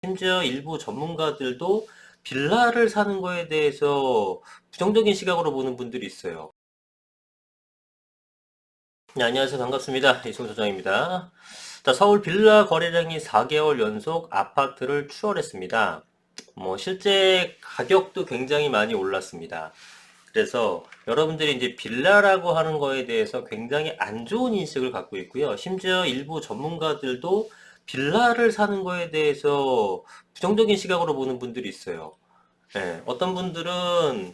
심지어 일부 전문가들도 빌라를 사는 거에 대해서 부정적인 시각으로 보는 분들이 있어요. 네, 안녕하세요. 반갑습니다. 이승우 소장입니다. 자, 서울 빌라 거래량이 4개월 연속 아파트를 추월했습니다. 실제 가격도 굉장히 많이 올랐습니다. 그래서 여러분들이 이제 빌라라고 하는 거에 대해서 굉장히 안 좋은 인식을 갖고 있고요. 심지어 일부 전문가들도 빌라를 사는 거에 대해서 부정적인 시각으로 보는 분들이 있어요. 예, 어떤 분들은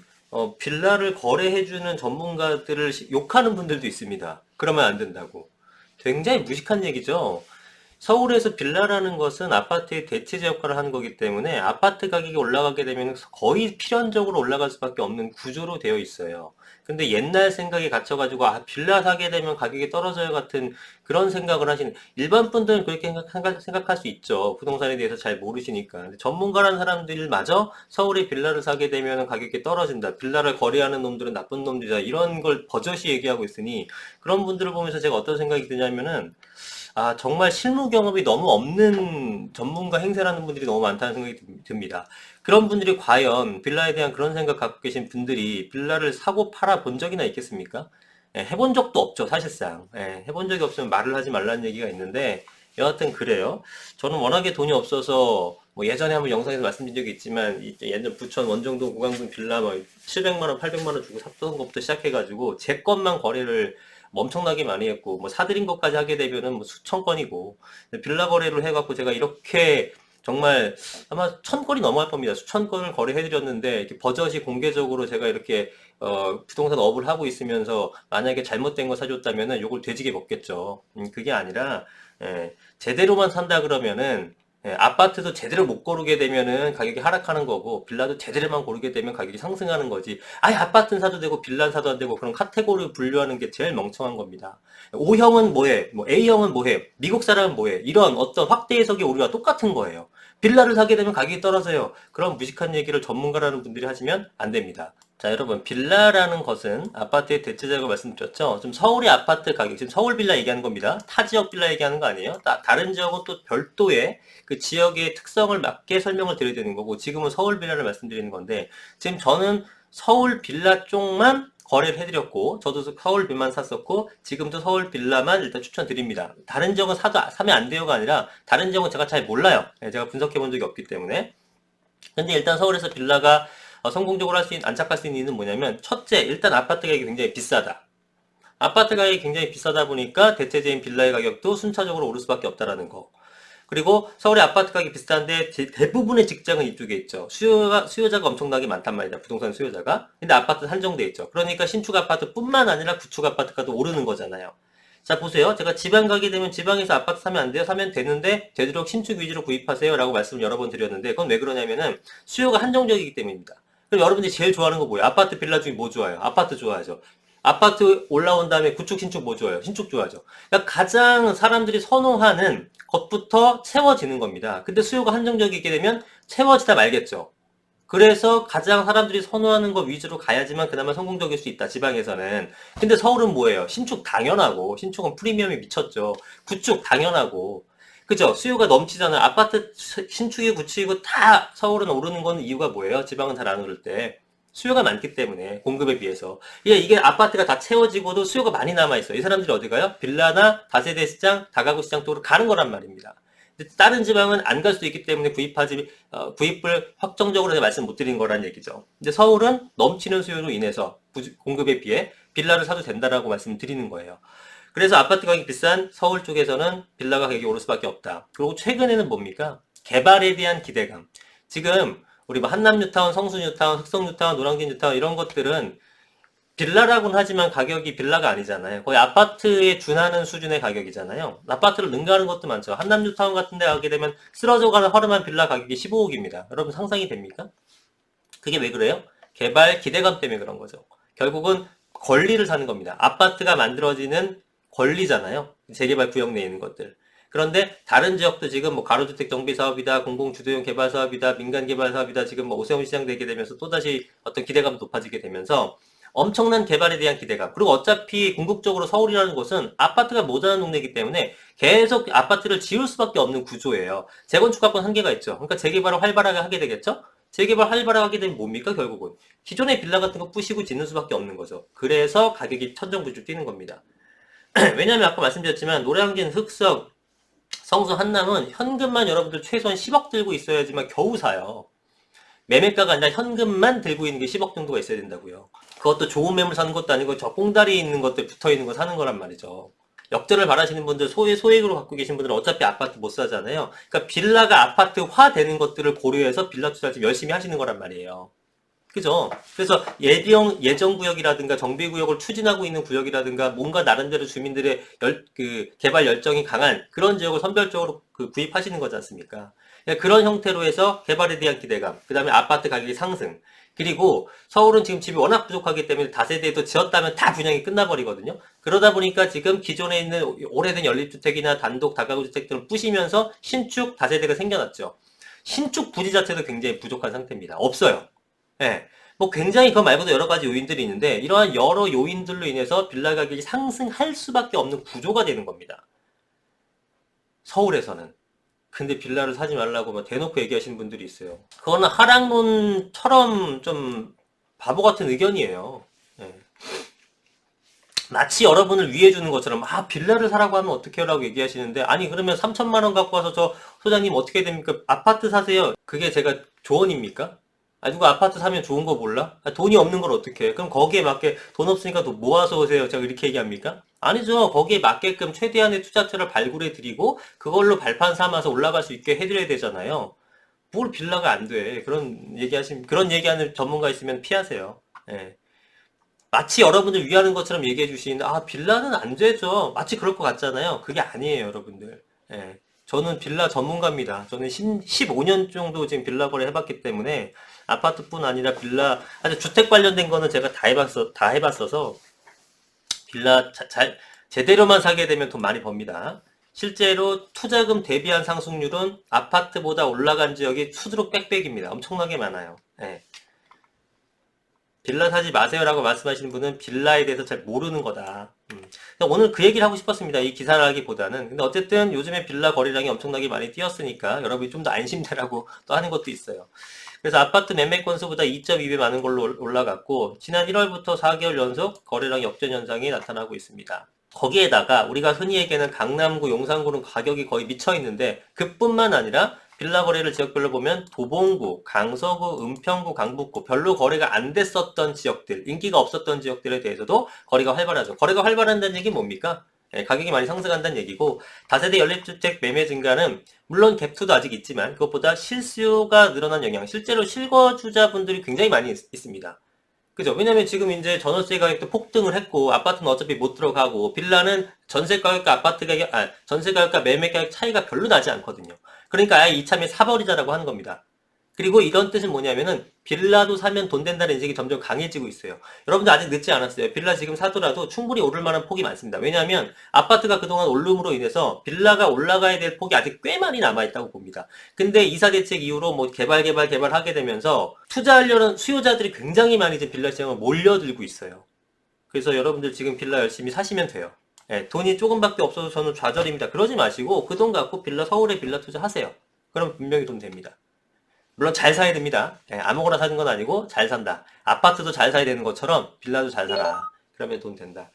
빌라를 거래해주는 전문가들을 욕하는 분들도 있습니다. 그러면 안 된다고. 굉장히 무식한 얘기죠. 서울에서 빌라라는 것은 아파트의 대체제 역할을 하는 거기 때문에 아파트 가격이 올라가게 되면 거의 필연적으로 올라갈 수밖에 없는 구조로 되어 있어요. 근데 옛날 생각에 갇혀가지고 빌라 사게 되면 가격이 떨어져요 같은 그런 생각을 하시는 일반 분들은 그렇게 생각할 수 있죠. 부동산에 대해서 잘 모르시니까. 근데 전문가라는 사람들마저 서울에 빌라를 사게 되면 가격이 떨어진다. 빌라를 거래하는 놈들은 나쁜 놈들이다. 이런 걸 버젓이 얘기하고 있으니 그런 분들을 보면서 제가 어떤 생각이 드냐면은 정말 실무 경험이 너무 없는 전문가 행세라는 분들이 너무 많다는 생각이 듭니다. 그런 분들이 과연 빌라에 대한 그런 생각 갖고 계신 분들이 빌라를 사고 팔아 본 적이나 있겠습니까? 예, 해본 적도 없죠, 사실상. 예, 해본 적이 없으면 말을 하지 말라는 얘기가 있는데, 여하튼 그래요. 저는 워낙에 돈이 없어서, 예전에 한번 영상에서 말씀드린 적이 있지만, 예전 부천 원정동 고강동 빌라 700만 원, 800만 원 주고 샀던 것부터 시작해가지고, 제 것만 거래를 엄청나게 많이 했고, 사들인 것까지 하게 되면은 수천 건이고, 빌라 거래를 해갖고 제가 이렇게 정말 아마 1000건이 넘어갈 겁니다. 수천 건을 거래해드렸는데, 이렇게 버젓이 공개적으로 제가 이렇게, 부동산 업을 하고 있으면서 만약에 잘못된 거 사줬다면은 요걸 돼지게 먹겠죠. 그게 아니라, 제대로만 산다 그러면은, 아파트도 제대로 못 고르게 되면은 가격이 하락하는 거고, 빌라도 제대로만 고르게 되면 가격이 상승하는 거지. 아예 아파트는 사도 되고, 빌라는 사도 안 되고, 그런 카테고리를 분류하는 게 제일 멍청한 겁니다. O형은 뭐해? A형은 뭐해? 미국 사람은 뭐해? 이런 어떤 확대 해석이 우리와 똑같은 거예요. 빌라를 사게 되면 가격이 떨어져요. 그런 무식한 얘기를 전문가라는 분들이 하시면 안 됩니다. 자, 여러분, 빌라라는 것은 아파트의 대체제라고 말씀드렸죠? 지금 서울의 아파트 가격, 지금 서울 빌라 얘기하는 겁니다. 타 지역 빌라 얘기하는 거 아니에요? 다른 지역은 또 별도의 그 지역의 특성을 맞게 설명을 드려야 되는 거고, 지금은 서울 빌라를 말씀드리는 건데, 지금 저는 서울 빌라 쪽만 거래를 해드렸고, 저도 서울 빌만 샀었고, 지금도 서울 빌라만 일단 추천드립니다. 다른 지역은 사면 안 돼요가 아니라, 다른 지역은 제가 잘 몰라요. 제가 분석해 본 적이 없기 때문에. 근데 일단 서울에서 빌라가 성공적으로 안착할 수 있는 이유는 뭐냐면, 첫째, 일단 아파트 가격이 굉장히 비싸다. 아파트 가격이 굉장히 비싸다 보니까 대체제인 빌라의 가격도 순차적으로 오를 수밖에 없다라는 거. 그리고 서울의 아파트 가격이 비슷한데 대부분의 직장은 이쪽에 있죠. 수요자가 엄청나게 많단 말이다. 부동산 수요자가. 근데 아파트는 한정돼 있죠. 그러니까 신축 아파트뿐만 아니라 구축 아파트가도 오르는 거잖아요. 자, 보세요. 제가 지방 가게 되면 지방에서 아파트 사면 안 돼요? 사면 되는데 되도록 신축 위주로 구입하세요. 라고 말씀을 여러 번 드렸는데 그건 왜 그러냐면은 수요가 한정적이기 때문입니다. 그럼 여러분들이 제일 좋아하는 거 뭐예요? 아파트 빌라 중에 뭐 좋아요? 아파트 좋아하죠. 아파트 올라온 다음에 구축, 신축 뭐 좋아요? 신축 좋아하죠. 그러니까 가장 사람들이 선호하는 것부터 채워지는 겁니다. 근데 수요가 한정적이게 되면 채워지다 말겠죠. 그래서 가장 사람들이 선호하는 것 위주로 가야지만 그나마 성공적일 수 있다, 지방에서는. 근데 서울은 뭐예요? 신축 당연하고, 신축은 프리미엄이 미쳤죠. 구축 당연하고. 그죠? 수요가 넘치잖아요. 아파트 신축이 구축이고 다 서울은 오르는 건 이유가 뭐예요? 지방은 잘 안 오를 때. 수요가 많기 때문에, 공급에 비해서. 이게 아파트가 다 채워지고도 수요가 많이 남아있어요. 이 사람들이 어디 가요? 빌라나 다세대 시장, 다가구 시장 쪽으로 가는 거란 말입니다. 다른 지방은 안 갈 수도 있기 때문에 구입을 확정적으로 제가 말씀 못 드린 거란 얘기죠. 근데 서울은 넘치는 수요로 인해서 공급에 비해 빌라를 사도 된다라고 말씀드리는 거예요. 그래서 아파트 가격이 비싼 서울 쪽에서는 빌라 가격이 오를 수밖에 없다. 그리고 최근에는 뭡니까? 개발에 대한 기대감. 지금 우리 한남뉴타운, 성수뉴타운, 흑성뉴타운, 노량진뉴타운 이런 것들은 빌라라고는 하지만 가격이 빌라가 아니잖아요. 거의 아파트에 준하는 수준의 가격이잖아요. 아파트를 능가하는 것도 많죠. 한남뉴타운 같은 데 가게 되면 쓰러져가는 허름한 빌라 가격이 15억입니다. 여러분 상상이 됩니까? 그게 왜 그래요? 개발 기대감 때문에 그런 거죠. 결국은 권리를 사는 겁니다. 아파트가 만들어지는 권리잖아요. 재개발 구역 내에 있는 것들. 그런데 다른 지역도 지금 가로주택 정비 사업이다, 공공주도용 개발 사업이다, 민간 개발 사업이다, 지금 오세훈 시장 되게 되면서 또다시 어떤 기대감이 높아지게 되면서 엄청난 개발에 대한 기대감. 그리고 어차피 궁극적으로 서울이라는 곳은 아파트가 모자란 동네이기 때문에 계속 아파트를 지을 수밖에 없는 구조예요. 재건축가권 한계가 있죠. 그러니까 재개발을 활발하게 하게 되겠죠? 재개발 활발하게 하게 되면 뭡니까? 결국은 기존의 빌라 같은 거 부시고 짓는 수밖에 없는 거죠. 그래서 가격이 천정부지 뛰는 겁니다. 왜냐하면 아까 말씀드렸지만 노량진, 흑석, 성수, 한남은 현금만 여러분들 최소한 10억 들고 있어야지만 겨우 사요. 매매가가 아니라 현금만 들고 있는 게 10억 정도가 있어야 된다고요. 그것도 좋은 매물 사는 것도 아니고 저 꽁다리 있는 것들 붙어 있는 거 사는 거란 말이죠. 역전을 바라시는 분들, 소액으로 갖고 계신 분들은 어차피 아파트 못 사잖아요. 그러니까 빌라가 아파트화 되는 것들을 고려해서 빌라 투자를 지금 열심히 하시는 거란 말이에요. 그죠? 그래서 예정구역이라든가 정비구역을 추진하고 있는 구역이라든가 뭔가 나름대로 주민들의 개발 열정이 강한 그런 지역을 선별적으로 구입하시는 거지 않습니까? 그런 형태로 해서 개발에 대한 기대감, 그 다음에 아파트 가격이 상승, 그리고 서울은 지금 집이 워낙 부족하기 때문에 다세대도 지었다면 다 분양이 끝나버리거든요. 그러다 보니까 지금 기존에 있는 오래된 연립주택이나 단독 다가구 주택들을 부시면서 신축 다세대가 생겨났죠. 신축 부지 자체도 굉장히 부족한 상태입니다. 없어요. 예. 뭐 굉장히 그 말고도 여러 가지 요인들이 있는데 이러한 여러 요인들로 인해서 빌라 가격이 상승할 수밖에 없는 구조가 되는 겁니다. 서울에서는. 근데 빌라를 사지 말라고 막 대놓고 얘기하시는 분들이 있어요. 그거는 하락론처럼 좀 바보 같은 의견이에요. 예. 마치 여러분을 위해 주는 것처럼 빌라를 사라고 하면 어떻게 하라고 얘기하시는데 아니 그러면 3천만 원 갖고 와서 저 소장님 어떻게 됩니까? 아파트 사세요. 그게 제가 조언입니까? 누가 아파트 사면 좋은 거 몰라? 돈이 없는 걸 어떻게 해? 그럼 거기에 맞게 돈 없으니까 또 모아서 오세요. 제가 이렇게 얘기합니까? 아니죠. 거기에 맞게끔 최대한의 투자처를 발굴해 드리고 그걸로 발판 삼아서 올라갈 수 있게 해드려야 되잖아요. 뭘 빌라가 안 돼. 그런 얘기하는 전문가 있으면 피하세요. 예. 마치 여러분들 위하는 것처럼 얘기해 주시는데 빌라는 안 되죠. 마치 그럴 것 같잖아요. 그게 아니에요, 여러분들. 예. 저는 빌라 전문가입니다. 저는 15년 정도 지금 빌라 거래 해봤기 때문에 아파트뿐 아니라 빌라, 아주 주택 관련된 거는 제가 다 해봤어서 빌라 제대로만 사게 되면 돈 많이 법니다. 실제로 투자금 대비한 상승률은 아파트보다 올라간 지역이 수두룩 빽빽입니다. 엄청나게 많아요. 예. 빌라 사지 마세요라고 말씀하시는 분은 빌라에 대해서 잘 모르는 거다. 오늘 그 얘기를 하고 싶었습니다. 이 기사를 하기보다는. 근데 어쨌든 요즘에 빌라 거래량이 엄청나게 많이 뛰었으니까 여러분이 좀 더 안심되라고 또 하는 것도 있어요. 그래서 아파트 매매 건수보다 2.2배 많은 걸로 올라갔고 지난 1월부터 4개월 연속 거래량 역전 현상이 나타나고 있습니다. 거기에다가 우리가 흔히 얘기하는 강남구, 용산구는 가격이 거의 미쳐 있는데 그뿐만 아니라 빌라 거래를 지역별로 보면 도봉구, 강서구, 은평구, 강북구 별로 거래가 안 됐었던 지역들, 인기가 없었던 지역들에 대해서도 거래가 활발하죠. 거래가 활발한다는 얘기는 뭡니까? 가격이 많이 상승한다는 얘기고 다세대 연립주택 매매 증가는 물론 갭투도 아직 있지만 그것보다 실수요가 늘어난 영향, 실제로 실거주자분들이 굉장히 많이 있습니다. 그죠? 왜냐면 지금 이제 전월세 가격도 폭등을 했고 아파트는 어차피 못 들어가고 빌라는 전세 가격과 전세 가격과 매매 가격 차이가 별로 나지 않거든요. 그러니까 아예 이참에 사버리자라고 하는 겁니다. 그리고 이런 뜻은 뭐냐면은 빌라도 사면 돈 된다는 인식이 점점 강해지고 있어요. 여러분들 아직 늦지 않았어요. 빌라 지금 사더라도 충분히 오를 만한 폭이 많습니다. 왜냐하면 아파트가 그동안 오름으로 인해서 빌라가 올라가야 될 폭이 아직 꽤 많이 남아있다고 봅니다. 근데 이사 대책 이후로 뭐 개발하게 되면서 투자하려는 수요자들이 굉장히 많이 이제 빌라 시장을 몰려들고 있어요. 그래서 여러분들 지금 빌라 열심히 사시면 돼요. 돈이 조금밖에 없어서 저는 좌절입니다. 그러지 마시고 그 돈 갖고 서울에 빌라 투자하세요. 그럼 분명히 돈 됩니다. 물론 잘 사야 됩니다. 아무거나 사는 건 아니고 잘 산다. 아파트도 잘 사야 되는 것처럼 빌라도 잘 사라. 그러면 돈 된다.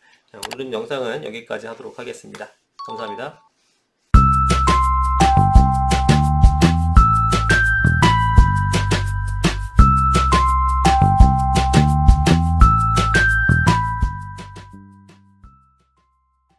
오늘 영상은 여기까지 하도록 하겠습니다. 감사합니다.